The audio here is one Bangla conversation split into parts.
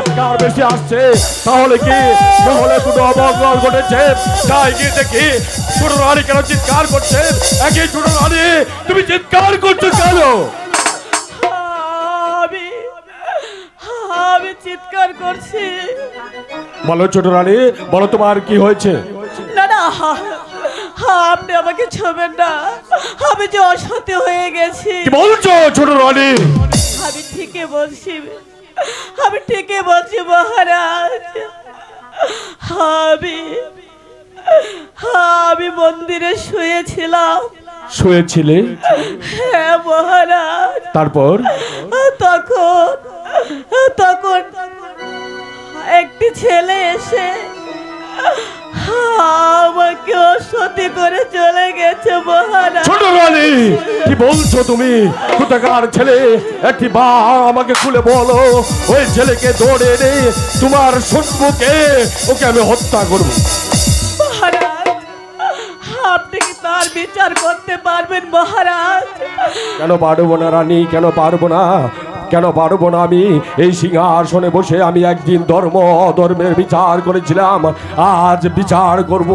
চিৎকার বেশি আসছে, তাহলে কি তাহলে কোনো অমঙ্গল ঘটেছে? যাই গিয়ে দেখি ছোট রানী কেন চিৎকার করছে। একই ছোট রানী, তুমি চিৎকার করছো কেন? আমি চিৎকার করছি। বলো ছোট রানী, বলো তোমার কি হয়েছে? না না, আপনি আমাকে ছোবেন না, আমি যে অসতী হয়ে গেছি। কি বলছো ছোট রানী? আমি ঠিকই বলছি, আমি ঠিকই বলছি মহারাজ। আমি মন্দিরে শুয়েছিলাম। শুয়েছিলে? হ্যাঁ মহারাজ। তারপর? তখন তখন একটি ছেলে এসে আমাকে অসতী করে চলে গেছে মহারাজ। ছোট রানী, কি বলছো তুমি? কোথাকার ছেলে? একটি বা আমাকে খুলে বলো। ওই ছেলেকে ধরে এনে তোমার সম্মুখে ওকে আমি হত্যা করব। মহারাজ, আপনি কি তার বিচার করতে পারবেন মহারাজ? কেন পারবো না রানী, কেন পারবো না? কেন পারবো না? আমি এই সিংহাসনে বসে আমি একদিন ধর্ম অধর্মের বিচার করেছিলাম, আজ বিচার করব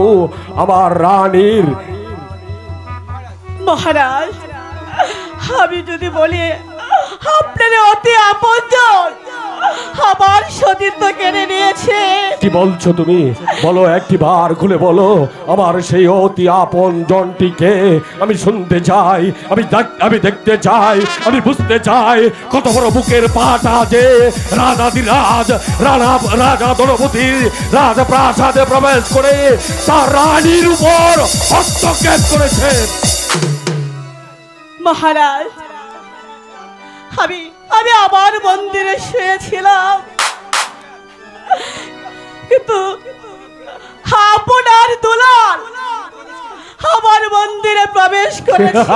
আমার রানীর। মহারাজ, আমি যদি বলি আপনার অতি আপনজন আমার সতীত্ব কেড়ে নিয়েছে। কি বলছো তুমি? বলো, একটি বার খুলে বলো, আমার সেই অতি আপন জনটিকে আমি শুনতে চাই, আমি দেখতে চাই, আমি বুঝতে চাই কত বড় বুকের পাটা যে রাজাধিরাজ রাজা দ্রৌপদী রাজপ্রাসাদে প্রবেশ করে তার রানীর উপর হস্তক্ষেপ করেছে। মহারাজ, আমি আবার মন্দিরে শুয়েছিলাম, কিন্তু আপনার দুলাল আমার মন্দিরে প্রবেশ করেছে।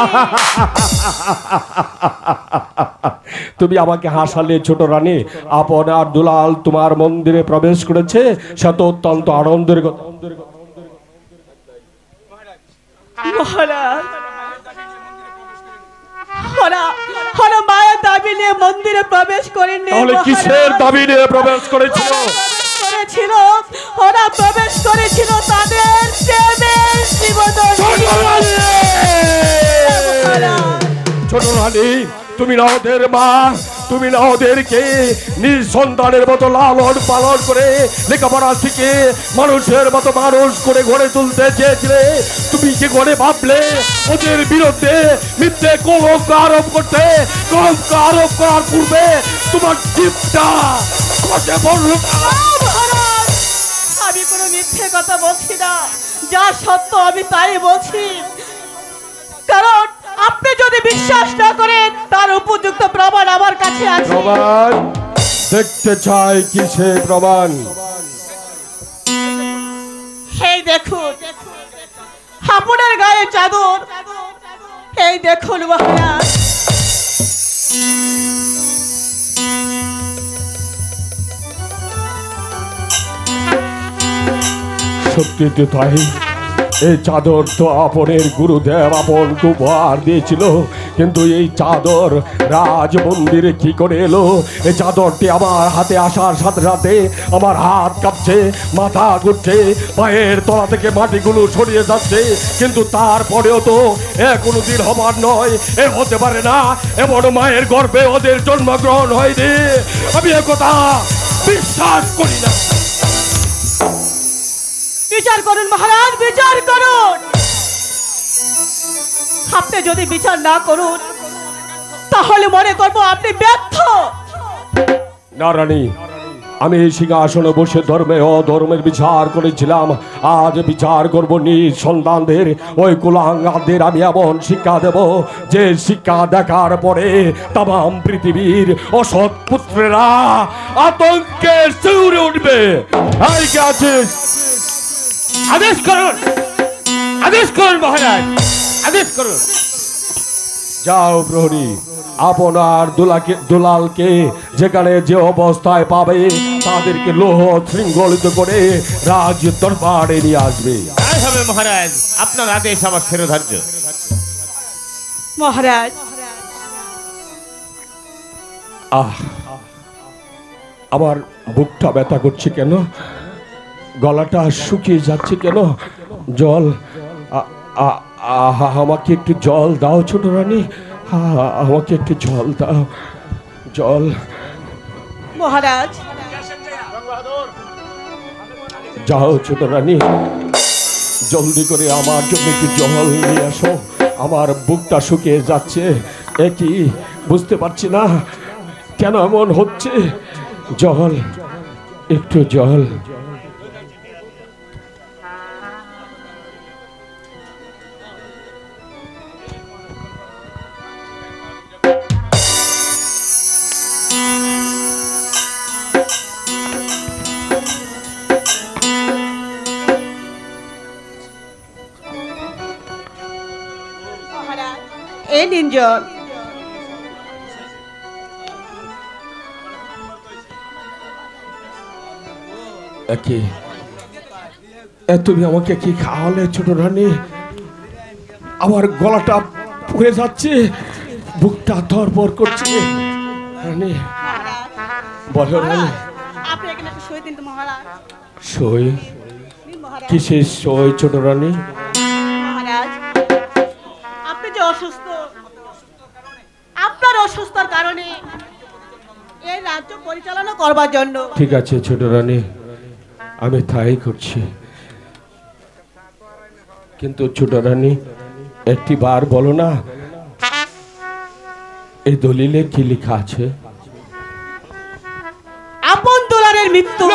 তুমি আমাকে হাসালে ছোট রানী। আপনার দুলাল তোমার মন্দিরে প্রবেশ করেছে, সে তো অত্যন্ত আনন্দের কথা। মহারাজ, মায়ের দাবি নিয়ে মন্দিরে প্রবেশ করেননি। তাহলে কিসের দাবি নিয়ে প্রবেশ করেছিল? ওরা প্রবেশ করেছিল তাদের প্রেমের জীবন। ছোট রানী, তুমি না ওদের মা, তুমি না ওদেরকে নিজ সন্তানের মতো লালন পালন করে লেখাপড়া শিখে মানুষের মতো মানুষ করে গড়ে তুলতে চেয়েছিলে? তুমি কি করে ভাবলে ওদের বিরুদ্ধে মিথ্যে কলঙ্ক আরোপ করতে? কলঙ্ক আরোপ করার পূর্বে তোমার জীবটা কষে পড়ল। আমি কোনো মিথ্যে কথা বলছি না, যা সত্য আমি তাই বলছি। কারণ আপনি যদি বিশ্বাস না করেন তার উপযুক্ত প্রমাণ আমার কাছে আছে। প্রমাণ দেখতে চাই, কিসের প্রমাণ? এই দেখুন আপনার গায়ে চাদর, এই দেখুন মহারাজ। সত্যি তো তাই, এই চাদর তো আপনের গুরুদেব আপন উপহার দিয়েছিল, কিন্তু এই চাদর রাজ মন্দিরে কি করে এলো? এই চাদরটি আমার হাতে আসার সাথে সাথে আমার হাত কাঁপছে, মাথা ঘুরছে, পায়ের তলা থেকে মাটিগুলো সরিয়ে যাচ্ছে, কিন্তু তারপরেও তো কোনোদিন হবার নয়, এ হতে পারে না। এমন মায়ের গর্ভে ওদের জন্মগ্রহণ হয়নি, আমি একথা বিশ্বাস করি না। বিচার করুন মহারাজ, বিচার করুন। আপনি যদি বিচার না করুন তাহলে মনে করবো আপনি ব্যর্থ। না রানী, আমি এই সিংহাসনে বসে ধর্মে অধর্মের বিচার করেছিলাম, আজ বিচার করব নিজ সন্তানদের, ওই কুলাঙ্গারদের আমি এমন শিক্ষা দেব যে শিক্ষা দেখার পরে তাম পৃথিবীর অসৎ পুত্রেরা আতঙ্কে শিউরে উঠবে। এই কে আছিস? আদেশ করুন, আদেশ করুন মহারাজ, আদেশ করুন। যাও প্রহরী, আপনার দুলালকে যেখানে যে অবস্থায় পাবে তাদেরকে লৌহ শৃঙ্খলিত করে রাজ দরবারে নিয়ে আসবে। তাই হবে মহারাজ, আপনার আদেশ আমার শিরোধার্য। মহারাজ, আমার বুকটা ব্যথা করছে কেন? গলাটা শুকিয়ে যাচ্ছে কেন? জল আমাকে একটু জল দাও ছোট রানী, আমাকে একটু জল দাও, জল। মহারাজ, যাও ছোট রানী, জলদি করে আমার জন্য একটু জল নিয়ে আসো। আমার বুকটা শুকিয়ে যাচ্ছে, একই বুঝতে পারছি না কেন এমন হচ্ছে। জল, একটু জল। এই নিন জল। তুমি আমাকে কি খাওয়ালে ছোট রানী? আমার গলাটা পুড়ে যাচ্ছে, বুকটা ধরপর করছে। রানী, বলো রানী। আপনি এখানে একটু সই দিন তো মহারাজ। সই? নিন মহারাজ। কিসের সই ছোট রানী? মহারাজ, আপনি যে অসুস্থ, আপনার অসুস্থতার কারণে এই রাজ্য পরিচালনা করবার জন্য। ঠিক আছে ছোট রানী, আমি তাই করছি। কিন্তু ছোট রানী, একটি বার বলো না, এই দলিলে কি লেখা আছে? আপন দুলারের মৃত্যু।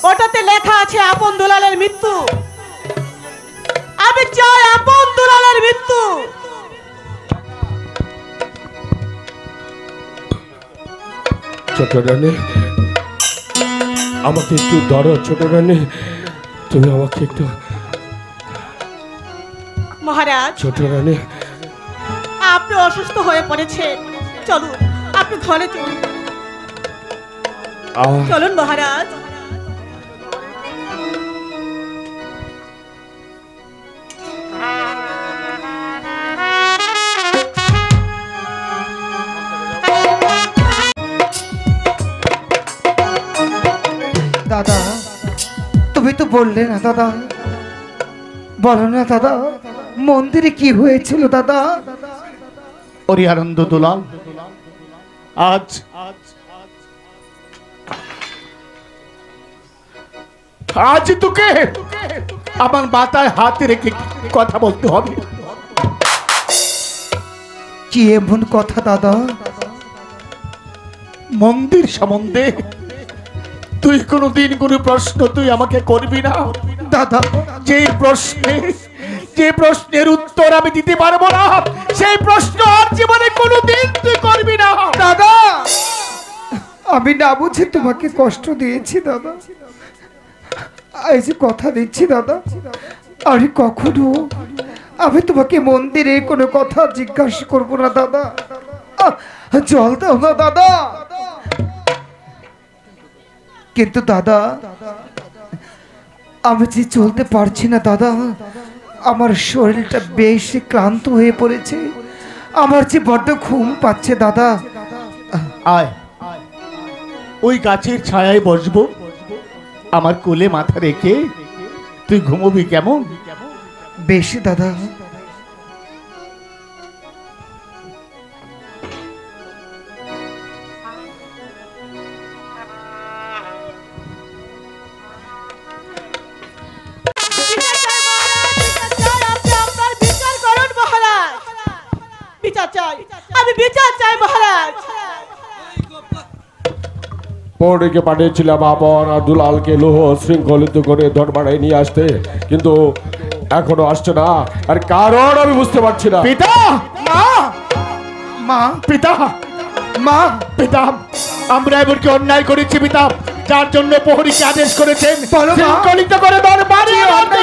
ওটাতে লেখা আছে আপন দুলালের মৃত্যু। আমি চাই আপন দুলালের মৃত্যু। ছোট রানী, আমাকে একটু ধরো ছোট রানী, তুমি আমাকে একটু। মহারাজ, ছোট রানী, আপনি অসুস্থ হয়ে পড়েছেন, চলুন আপনি ঘরে চলুন। চলুন মহারাজ। দাদা, তুমি তো বললে না দাদা, বলো না দাদা, মন্দিরে কি হয়েছিল দাদা? ওরে আনন্দ দুলাল, আজ আজ তোকে আমার মাথায় হাতে রেখে কথা বলতে হবে। কি এমন কথা দাদা? মন্দির সম্বন্ধে তুই কোনোদিন কোনো প্রশ্ন তুই আমাকে করবি না দাদা। যে প্রশ্নের উত্তর আমি দিতে পারবো না, সেই প্রশ্ন আর জীবনে কোনোদিন তুই করবি না দাদা, আমি না বুঝে তোমাকে কষ্ট দিয়েছি দাদা। এই যে কথা দিচ্ছি দাদা, আমি কখনো আমি তোমাকে মন্দিরে কোনো কথা জিজ্ঞাসা করবো না দাদা। জল দাও না দাদা। কিন্তু দাদা, আমি যে চলতে পারছি না দাদা, আমার শরীরটা বেশি ক্লান্ত হয়ে পড়েছে, আমার যে বড্ড ঘুম পাচ্ছে দাদা। আয়, ওই গাছের ছায়ায় বসবো, আমার কোলে মাথা রেখে তুই ঘুমোবি কেমন? বেশি দাদা। আমি বিচার চাই মহারাজ। পৌরকে পাঠিয়েছিলাম আপন আর দুলালকে লৌহ শৃঙ্খলিত করে দরবারে নিয়ে আসতে, কিন্তু এখনো আসছে না। আর কারণ আমি বুঝতে পারছি না। পিতা, মা, মা, পিতা, মা, পিতা, আমরা এমন কি অন্যায় করেছি পিতা, যার জন্য প্রহরীকে আদেশ করেছেন বলো মা। শৃঙ্খলিত করে দরবারে আনতে?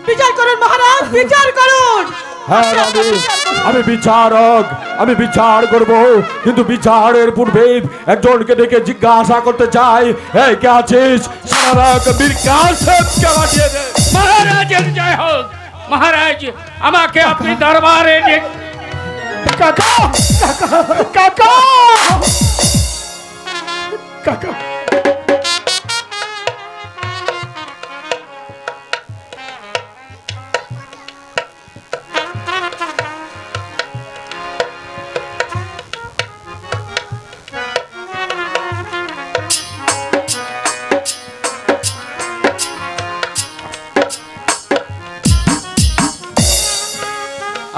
বিচার করুন মহারাজ, বিচার করুন। হ্যাঁ রানী, আমি বিচারক, আমি বিচার করব, কিন্তু বিচারের পূর্বে একজনকে ডেকে জিজ্ঞাসা করতে চাই, এই কে আছিস? সারারাত বীর কাসেমকে পাঠিয়ে দে। মহারাজের জয় হোক। মহারাজ, আমাকে আপনি দরবারে কাকা কাকা কাকা কাকা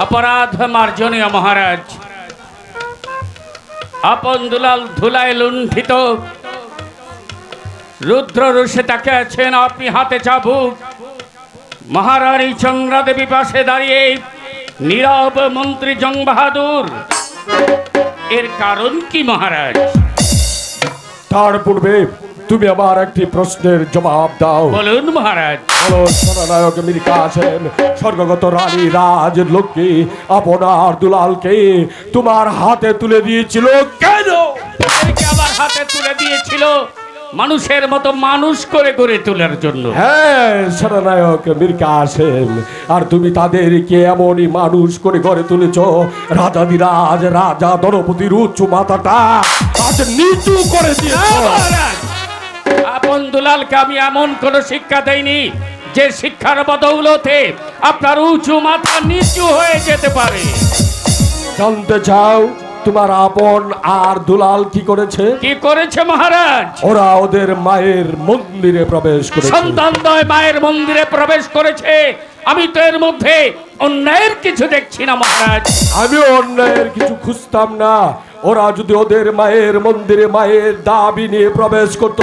অপরাধ মার্জনীয় মহারাজ, আপন দুলাল ধুলায় লুণ্ঠিত রুদ্র রুষে তাকে আছেন, আপনি হাতে চাবুক। মহারানী চন্দ্রা দেবী পাশে দাঁড়িয়ে নীরব মন্ত্রী জং বাহাদুর। এর কারণ কি মহারাজ? তার পূর্বে তুমি আমার একটি প্রশ্নের জবাব দাও। বলুন মহারাজ। বলো, সেনানায়ক মীর কাসেম স্বর্গগত রানী রাজলক্ষ্মী আপনার দুলালকে তোমার হাতে তুলে দিয়েছিল কেন? একে আমার হাতে তুলে দিয়েছিল মানুষের মতো মানুষ করে গড়ে তোলার জন্য। হ্যাঁ সেনানায়ক মীর কাসেম, আর তুমি তাদেরকে এমনই মানুষ করে গড়ে তুলেছ, রাজাদিরাজ রাজা দলপতির উচ্চ মাথাটা আজ নিচু করে দিয়েছ। মহারাজ, আপন দুলালকে আমি এমন কোন শিক্ষা দেইনি যে শিক্ষার বদৌলতে আপনার উঁচু মাথা নিচু হয়ে যেতে পারে। জানতে চাও তোমার আপন আর দুলাল কি করেছে? কি করেছে মহারাজ? ওরা ওদের মায়ের মন্দিরে প্রবেশ করেছে। সন্তানদ্বয় মায়ের মন্দিরে প্রবেশ করেছে, আমি তো এর মধ্যে অন্যায়ের কিছু দেখছি না মহারাজ। আমি অন্যায়ের কিছু খুঁজতাম না। ওরা যদি ওদের মায়ের মন্দিরে মায়ের দাবি নিয়ে প্রবেশ করত,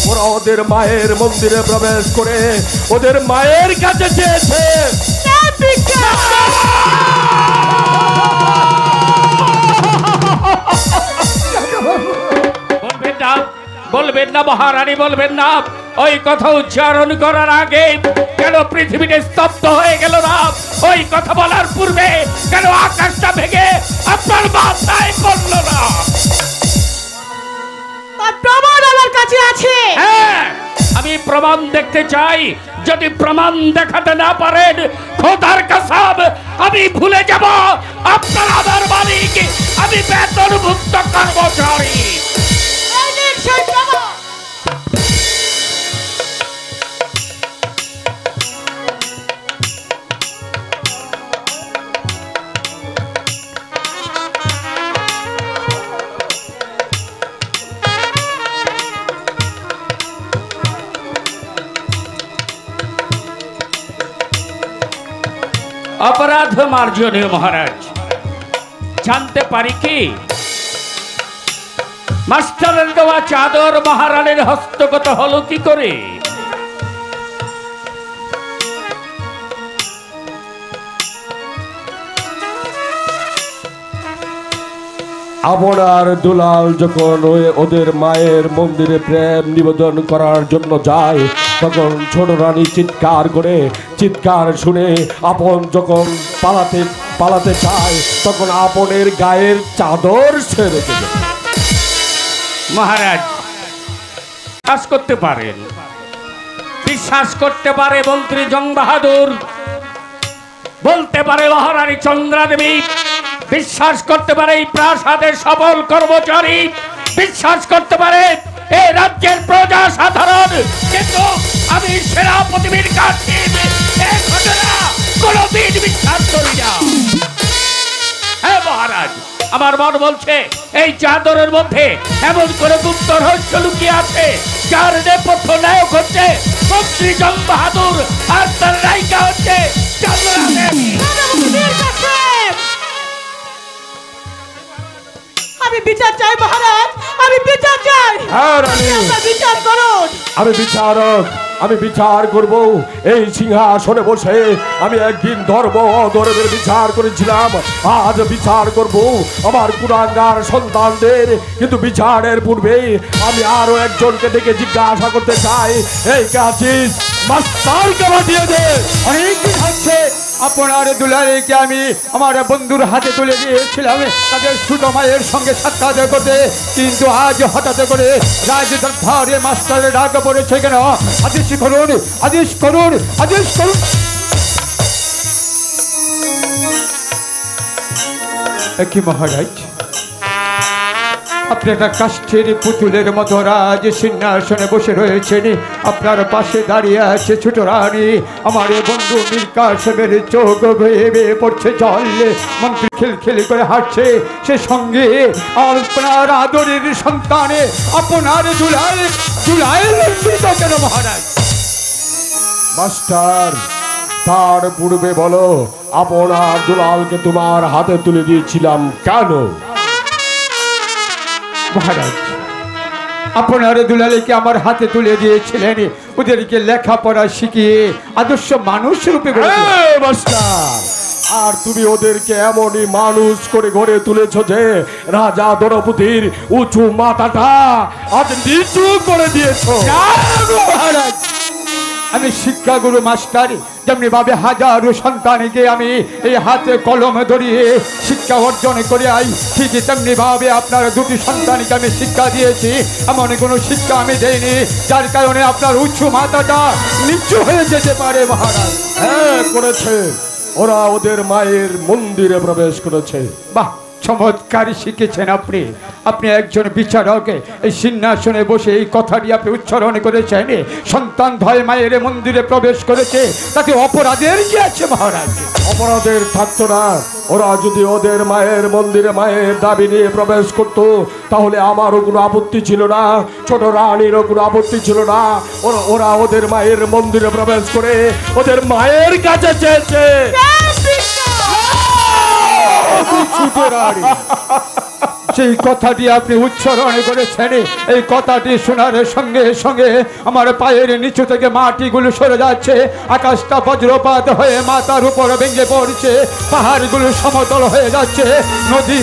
ওরা ওদের মায়ের মন্দিরে প্রবেশ করে ওদের মায়ের কাছে চেয়েছে। বলবেন না, বলবেন না মহারানী, বলবেন না। ওই কথা উচ্চারণ করার আগে কেন পৃথিবীতে স্তব্ধ হয়ে গেল না? ওই কথা বলার পূর্বে কেন আকাশটা ভেঙে আপনার মাথায় পড়লো না? তার প্রমাণ আমার কাছে আছে। হ্যাঁ, আমি প্রমাণ দেখতে চাই। যদি প্রমাণ দেখাতে না পারেন, খোদার কসম আমি ভুলে যাব আপনার আমার মালিক, আমি বেতনভুক্ত কর্মচারী। এই নিন সেই প্রমাণ। অপরাধ মার্জনীয় মহারাজ, জানতে পারি কি মাস্টারের দেওয়া চাদর মহারানীর হস্তগত হলো কি করে? আপনার দুলাল যখন ওদের মায়ের মন্দিরে প্রেম নিবেদন করার জন্য যায়, তখন ছোট রানী চিৎকার করে, চিৎকার শুনে আপন যখন পালাতে চায়, তখন আপনের গায়ের চাদর ছেড়ে দেবে। মহারাজ বিশ্বাস করতে পারেন, বিশ্বাস করতে পারে মন্ত্রী জং বাহাদুর, বলতে পারে মহারানী চন্দ্রা দেবী, বিশ্বাস করতে পারে এই প্রাসাদের সফল কর্মচারী, বিশ্বাস করতে পারে এই রাজ্যের প্রজা সাধারণ, কিন্তু আমি সেনাপতি মীর কাসেম এই ঘটনা কোনোদিন বিশ্বাস করি না। হ্যাঁ মহারাজ, আমার মন বলছে এই চাদরের মধ্যে এমন কোন গুপ্ত রহস্য লুকিয়ে আছে, যার নেপথ্য নায়ক হচ্ছে মন্ত্রী জং বাহাদুর, আর তার নায়িকা হচ্ছে চন্দ্রা দেবী। আমি বিচার চাই মহারাজ, আমি বিচার চাই। হ্যাঁ রানী, বিচার করুন। আমি বিচারক, আমি বিচার করব। এই সিংহাসনে বসে আমি একদিন ধর্ম অধর্মের বিচার করেছিলাম, আজ বিচার করব আমার কুলাঙ্গার সন্তানদের। কিন্তু বিচারের পূর্বে আমি আরো একজনকে ডেকে জিজ্ঞাসা করতে চাই, এই কে আছিস? মাস্টারকে পাঠিয়ে দে। অনেক দিন আপনার দুলালকে আমি আমার বন্ধুর হাতে তুলে দিয়েছিলাম তাদের ছোট মায়ের সঙ্গে সাক্ষাৎ করতে, কিন্তু আজ হঠাৎ করে রাজদরবারে মাস্টারের ডাক পড়েছে কেন? আদেশ করুন, আদেশ করুন, আদেশ করুন। কি মহারাজ, আপনি একটা কাষ্ঠের পুতুলের মতো রাজ সিংহাসনে বসে রয়েছেন, আপনার পাশে দাঁড়িয়ে আছে ছোট রানী। আমার বন্ধু মীর কাসেমের চোখ বেয়ে বেয়ে পড়ছে জল, মন্ত্রী খিলখিল করে হাঁটছে, সে সঙ্গে আপনার আদরের সন্তানে আপনার দুলাল কেন মহারাজ? মাস্টার, তার পূর্বে বলো আপনার দুলালকে তোমার হাতে তুলে দিয়েছিলাম কেন? মহারাজ, আপনার দুলালকে আমার হাতে তুলে দিয়েছিলেন ওদেরকে লেখাপড়া শিখিয়ে আদর্শ মানুষ রূপে গড়ে তুলে। মাস্টার, আর তুমি ওদেরকে এমনই মানুষ করে গড়ে তুলেছ যে রাজা দ্রৌপদীর উঁচু মাথাটা আজ নিচু করে দিয়েছো। মহারাজ, আমি শিক্ষাগুরু মাস্টার, যেমনি ভাবে হাজারো সন্তানকে আমি এই হাতে কলম ধরিয়ে শিক্ষা অর্জন করে আই, ঠিক তেমনি ভাবে আপনার দুটি সন্তানকে আমি শিক্ষা দিয়েছি। এমন কোনো শিক্ষা আমি দেইনি যার কারণে আপনার উঁচু মাথাটা নিচু হয়ে যেতে পারে মহারাজ। হ্যাঁ করেছে, ওরা ওদের মায়ের মন্দিরে প্রবেশ করেছে। বাহ, চমৎকার শিখেছেন আপনি। আপনি একজন বিচারক, এই সিংহাসনে বসে এই কথাটি আপনি উচ্চারণ করেছেন, সন্তান ধয় মায়ের মন্দিরে প্রবেশ করেছে, তাতে অপরাধের কি আছে মহারাজ? অপরাধের থাকতো না। ওরা যদি ওদের মায়ের মন্দিরে মায়ের দাবি নিয়ে প্রবেশ করত তাহলে আমারও কোনো আপত্তি ছিল না, ছোট রানীরও কোনো আপত্তি ছিল না। ওরা ওদের মায়ের মন্দিরে প্রবেশ করে ওদের মায়ের কাছে চেয়েছে। ছোট রানী, সেই কথাটি আপনি উচ্চারণ করেছেন, এই কথাটি শোনার সঙ্গে সঙ্গে আমার পায়ের নিচু থেকে মাটিগুলো সরে যাচ্ছে, আকাশটা বজ্রপাত হয়ে মাথার উপর ভেঙে পড়ছে, পাহাড়গুলো সমতল হয়ে যাচ্ছে, নদী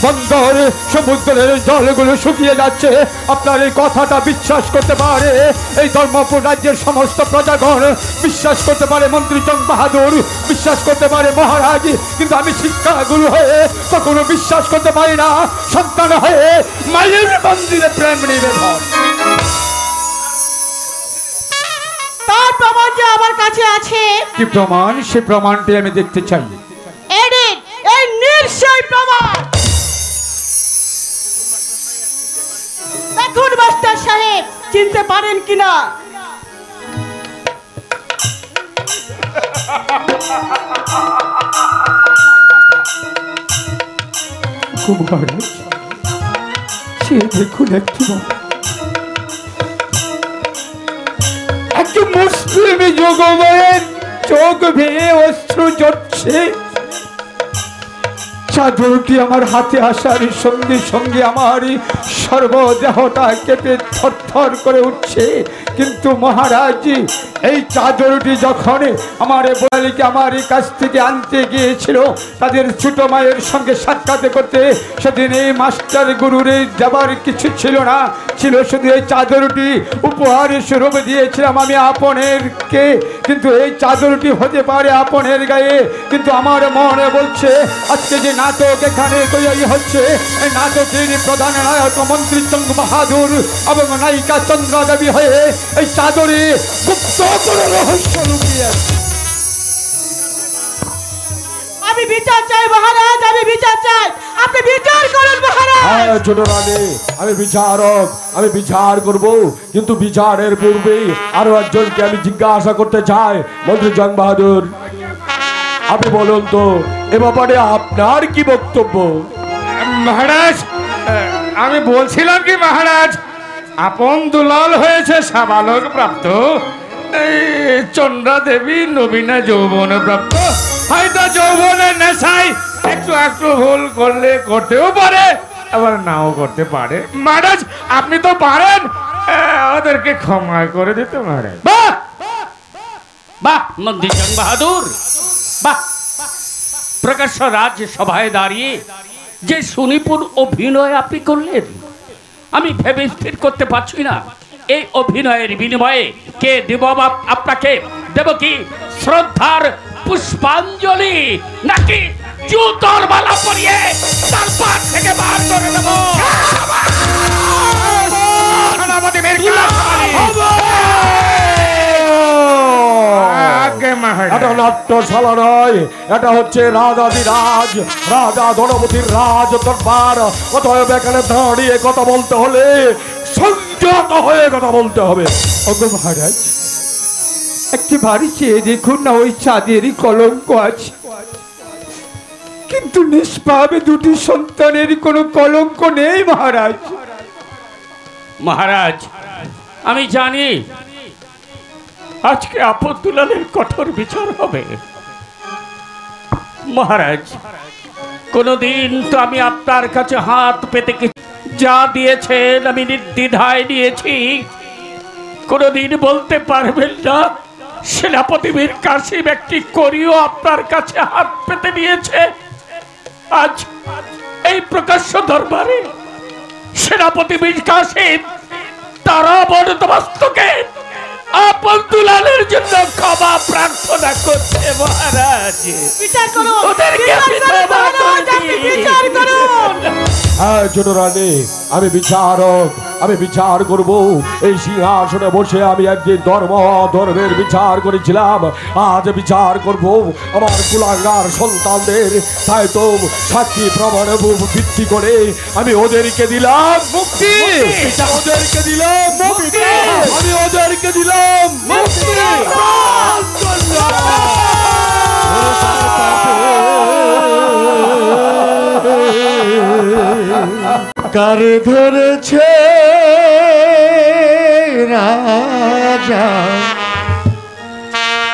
বন্দর সমুদ্রের জলগুলো শুকিয়ে যাচ্ছে। আপনার এই কথাটা বিশ্বাস করতে পারে এই ধর্মপুর রাজ্যের সমস্ত প্রজাগণ, বিশ্বাস করতে পারে মন্ত্রী জং বাহাদুর, বিশ্বাস করতে পারে মহারাজ, কিন্তু আমি শিক্ষাগুরু হয়ে কখনো বিশ্বাস করতে পারি না সন্তান হয়ে মায়ের মন্দিরে প্রেম নিবেদন। তার প্রমাণ যে আমার কাছে আছে। কি প্রমাণ? সে প্রমাণটি আমি দেখতে চাই। এই নিশ্চয় প্রমাণ। দেখুন মাস্টার সাহেব, চিনতে পারেন কিনা? মহারাজ, সে দেখুন একটি মুসলিম যোগমায়ের চোখ ভেঙে অশ্রু ঝরছে। চাদরটি আমার হাতে আসার সঙ্গে সঙ্গে আমার সর্বদেহটা কেঁপে থরথর করে উঠছে। কিন্তু মহারাজ, এই চাদরটি যখন আমার বোলালিকে আমার কাছ থেকে আনতে গিয়েছিল তাদের ছোট মায়ের সঙ্গে সাক্ষাৎ করতে, সেদিন এই মাস্টার গুরুরে যাবার কিছু ছিল না, ছিল শুধু এই চাদরটি উপহার স্বরূপ দিয়েছিলাম আমি আপনেরকে। কিন্তু এই চাদরটি হতে পারে আপনের গায়ে, কিন্তু আমার মনে বলছে আজকে যে নাটক এখানে তৈরি হচ্ছে, এই নাটকের প্রধান নায়ক মন্ত্রী জং বাহাদুর এবং নায়িকা চন্দ্রা দেবী হয়ে এই চাদরে গুপ্ত করে রহস্য লুকিয়ে আছে। আমি বিচার চাই মহারাজ, আমি বিচার চাই, আপনি বিচার করুন মহারাজ। হ্যাঁ ছোট রানী, আমি বিচারক, আমি বিচার করব, কিন্তু বিচারের পূর্বে আরো একজনকে আমি জিজ্ঞাসা করতে চাই। মন্ত্রী জং বাহাদুর, আপনি বলুন তো এ ব্যাপারে আপনার কি বক্তব্য? মহারাজ, আমি বলছিলাম কি মহারাজ, আপন দুলাল হয়েছে সাবালক প্রাপ্ত, চন্দ্রা দেবী নবীনা যৌবন প্রাপ্ত, হয়তো যৌবনের নেশায় একটু একটু ভুল করলে করতেও পারে, আবার নাও করতে পারে। মহারাজ আপনি তো পারেন, ওদেরকে ক্ষমা করে দিতে পারেন। বাহ বাহ মন্ত্রী জং বাহাদুর, বাহ! প্রকাশ্য রাজ্য সভায় দাঁড়িয়ে যে সুনিপুণ অভিনয় আপনি করলেন, আমি ভেবে স্থির করতে পারছি না এই অভিনয়ের বিনিময়ে কে দেব আপনাকে? দেব কি শ্রদ্ধার পুষ্পাঞ্জলি নাকি জুতোর মালা পরিয়ে তার পাশ থেকে বার করে দেবো? এটা নাট্যশালা নয়, এটা হচ্ছে রাজাধিরাজ রাজা ধনপতির রাজ দরবার। অতএব এখানে দাঁড়িয়ে কথা বলতে হলে সংযত হয়ে কথা বলতে হবে। ওগো মহারাজ, একটি বাড়ি চেয়ে দেখুন না, ওই চাঁদেরই কলঙ্ক আছে, কিন্তু নিষ্পাপে দুটি সন্তানের কোনো কলঙ্ক নেই মহারাজ। মহারাজ, আমি জানি আজকে আপদ দুলালের কঠোর বিচার হবে। মহারাজ, কোনদিন তো আমি আপনার কাছে হাত পেতে যা দিয়েছেন আমি নির্দ্বিধায় নিয়েছি। কোনদিন বলতে পারবেন না সেনাপতি বীর কাসিম একটি করিও আপনার কাছে হাত পেতে নিয়েছে? আজ এই প্রকাশ্য দরবারে সেনাপতি বীর কাসিম তারা বনদমস্তকে আপন দুলালের জন্য ক্ষমা প্রার্থনা করছে। মহারাজ, বিচার করুন, ওদেরকে বিচার করুন মহারাজ, আপনি বিচার করুন। হ্যাঁ ছোটরানী, আমি বিচারক, আমি বিচার করব। এই সিংহাসনে বসে আমি একদিন ধর্মের বিচার করেছিলাম, আজ বিচার করব আমার কুলাঙ্গার সন্তানদের। তাই তো সাক্ষী প্রমাণ ভিত্তি করে আমি ওদেরকে দিলাম মুক্তি, ওদেরকে দিলাম মুক্তি, আমি ওদেরকে দিলাম মুক্তি। কার ধরেছে রাজা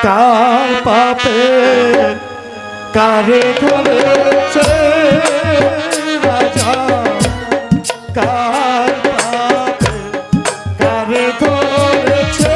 কার পাপে, কার ধরেছে রাজা কার পাপে, কার ধরেছে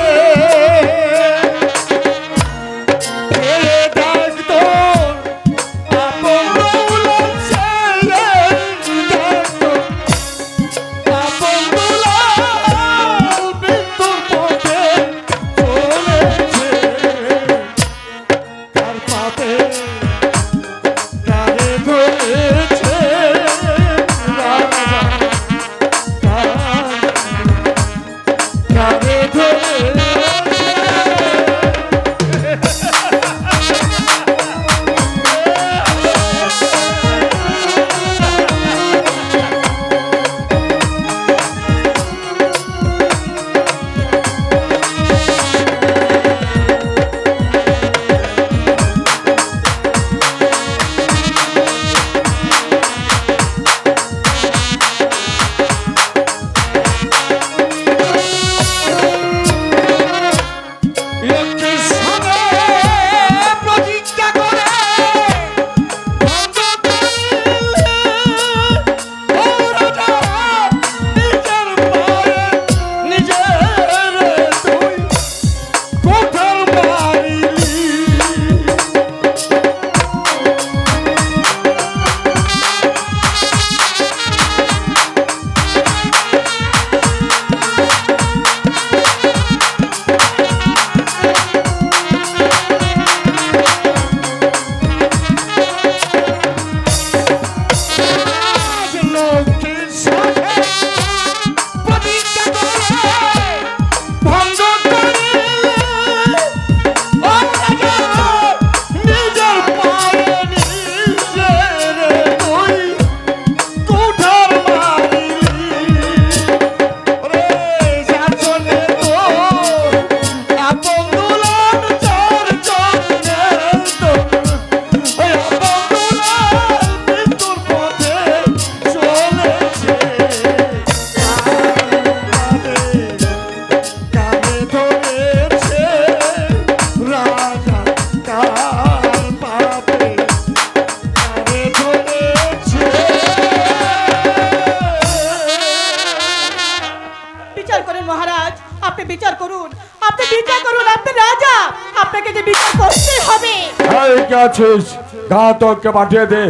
ঘাতককে পাঠিয়ে দে।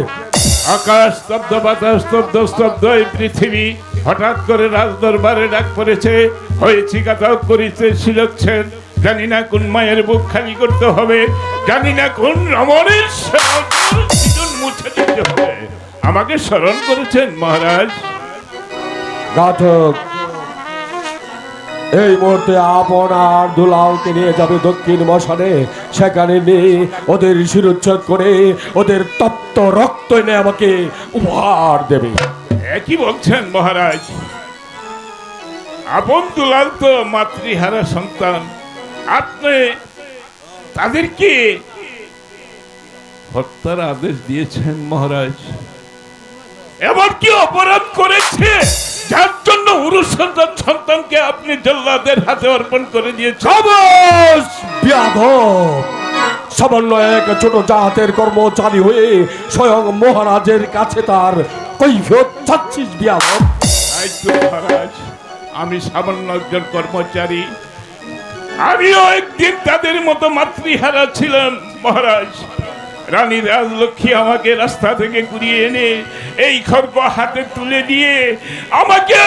আকাশ স্তব্ধ, বাতাস স্তব্ধ, স্তব্ধ এই পৃথিবী। হঠাৎ করে রাজদরবারে ডাক পড়েছে, হয়েছি ঘাতক করিতে শিলচ্ছেন। জানি না কোন মায়ের বুক খালি করতে হবে, জানি না কোন রমণের জীবন মুছে দিতে হবে। আমাকে স্মরণ করেছেন মহারাজ। ঘাতক এই মুহূর্তে আপনার দুলালকে নিয়ে যাবে দক্ষিণ মশানে, সেখানে নিয়ে ওদের শিরোচ্ছেদ করে ওদের তপ্ত রক্ত এনে আমাকে উপহার দেবে। একই বলছেন মহারাজ? আপন দুলাল তো মাতৃহারা সন্তান, আপনি তাদেরকে হত্যার আদেশ দিয়েছেন মহারাজ। এমন কি অপরাধ করেছে যার জন্য সন্তানকে আপনি জল্লাদের হাতে অর্পণ করে দিয়েছেন? সামান্য এক ছোট জাতের কর্মচারী হয়ে স্বয়ং মহারাজের কাছে তার কৈফিয়ত চাচ্ছিস বিয়াদব? মহারাজ, আমি সামান্য একজন কর্মচারী, আমিও একদিন তাদের মতো মাতৃহারা ছিলাম মহারাজ। রানী রাজলক্ষ্মী আমাকে রাস্তা থেকে ঘুরিয়ে এনে এই খড়গ হাতে তুলে দিয়ে আমাকে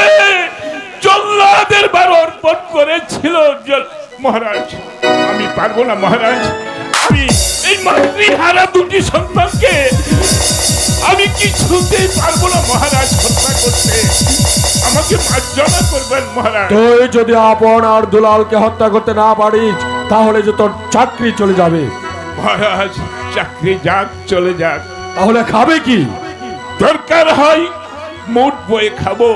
জল্লাদের বার অর্পণ করেছিল মহারাজ। আমি পারবো না মহারাজ, আমি এই মাতৃহারা দুটি সন্তানকে আমি কিছুতেই পারবো না মহারাজ হত্যা করতে। আমাকে মার্জনা করবেন মহারাজ। তুই যদি আপনার দুলালকে হত্যা করতে না পারিস তাহলে যে তোর চাকরি চলে যাবে। মহারাজ, চাকরি যাক, চলে যাক, তাহলে খাবে কি? দরকার হয় মুঠ বয়ে খাবো,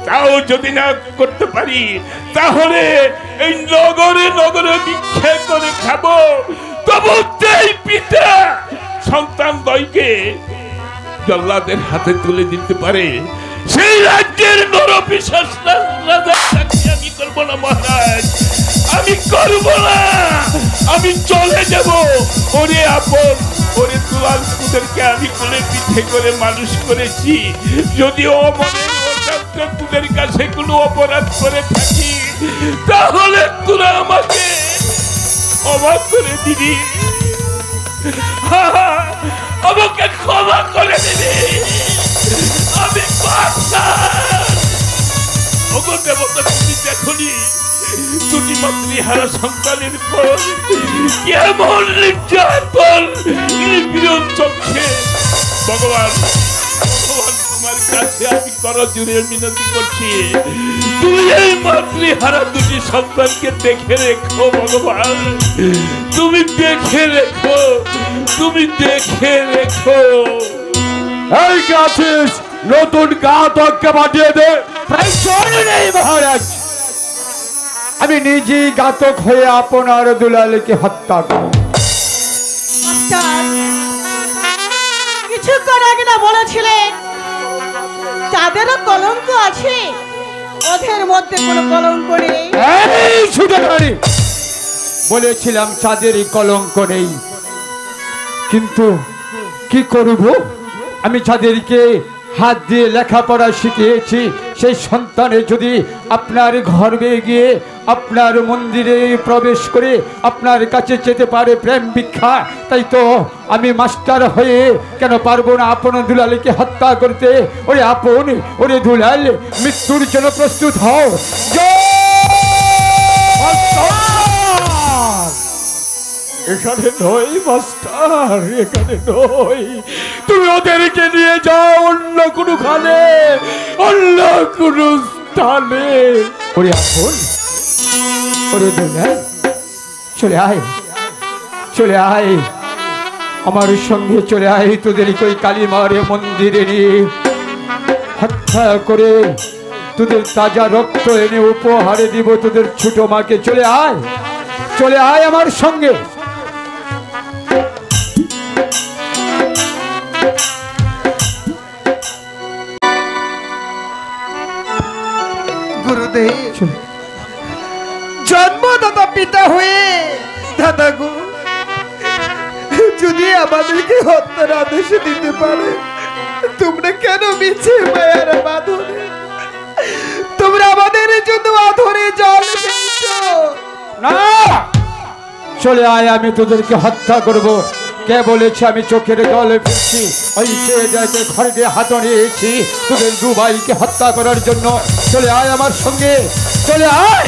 তাও যদি না করতে পারি তাহলে এই নগরে নগরে ভিক্ষা করে খাবো। তবু পিতা সন্তান দয়কে জল্লাদের হাতে তুলে দিতে পারে সেই রাজ্যের নরপিশাচ রাজার চাকরি আমি করবো না মহারাজ, আমি করবো না। আমি চলে যাব। ওরে আপন, ওরে দুলাল, তোদেরকে আমি কোলে পিঠে করে মানুষ করেছি। যদিও মনের অজান্তে তোদের কাছে কোনো অপরাধ করে থাকি তাহলে তোরা আমাকে ক্ষমা করে দিবি, আমাকে ক্ষমা করে দিবি। আমি দেবতা, তুমি দেখনি দুটি মাতৃহারা সন্তানের পর কেমন নির্যাতন নিপীড়ন চলছে। ভগবান, তোমার কাছে আমি করজোড়ে মিনতি করছি, তুমি এই মাতৃহারা দুটি সন্তানকে দেখে রেখো ভগবান, তুমি দেখে রেখো, তুমি দেখে রেখো। এই কে আছিস? নতুন ঘাতককে পাঠিয়ে দে। মহারাজ, আমি নিজেই ঘাতক হয়ে আপনার দুলালকে হত্যা করব। কিছুক্ষণ আগে না বলেছিলেন তাদেরও কলঙ্ক আছে, ওদের মধ্যে কোনো কলঙ্ক নেই। এই সুধাকারী, বলেছিলাম চাঁদেরই কলঙ্ক নেই, কিন্তু কি করব? আমি চাঁদেরকে হাত দিয়ে লেখাপড়া শিখিয়েছি, সেই সন্তানে যদি আপনার ঘরে গিয়ে আপনার মন্দিরে প্রবেশ করে আপনার কাছে যেতে পারে প্রেম ভিক্ষা, তাই তো আমি মাস্টার হয়ে কেন পারবো না আপন দুলালকে হত্যা করতে? ওরে আপন, ওরে দুলাল, মৃত্যুর জন্য প্রস্তুত হও। এখানে নয় মাস্টার, এখানে নয়। তুমি ওদেরকে নিয়ে যাও অন্য কোনোখানে, অন্য কোনো স্থানে। ওরে আপন, ওরে দুলাল, চলে আয়, চলে আয় আমার সঙ্গে, চলে আয়। তোদের কই কালীমারে মন্দিরে নিয়ে হত্যা করে তোদের তাজা রক্ত এনে উপহারে দিব তোদের ছোট মাকে। চলে আয়, চলে আয় আমার সঙ্গে। গুরুদেব, জন্মদাতা পিতা হয়ে দাদা গো, যদি আমাদেরকে হত্যার আদেশ দিতে পারে, তোমরা কেন মিছে মায়ার বাঁধনে তোমরা আমাদের জন্য আধরে জল ফেলছো? না, চলে আয়, আমি তোদেরকে হত্যা করব। কে বলেছে আমি চোখের জলে ফেলছি? ওই সে যাতে খড়গে হাত নিয়েছি তোদের দু ভাইকে হত্যা করার জন্য। চলে আয় আমার সঙ্গে, চলে আয়।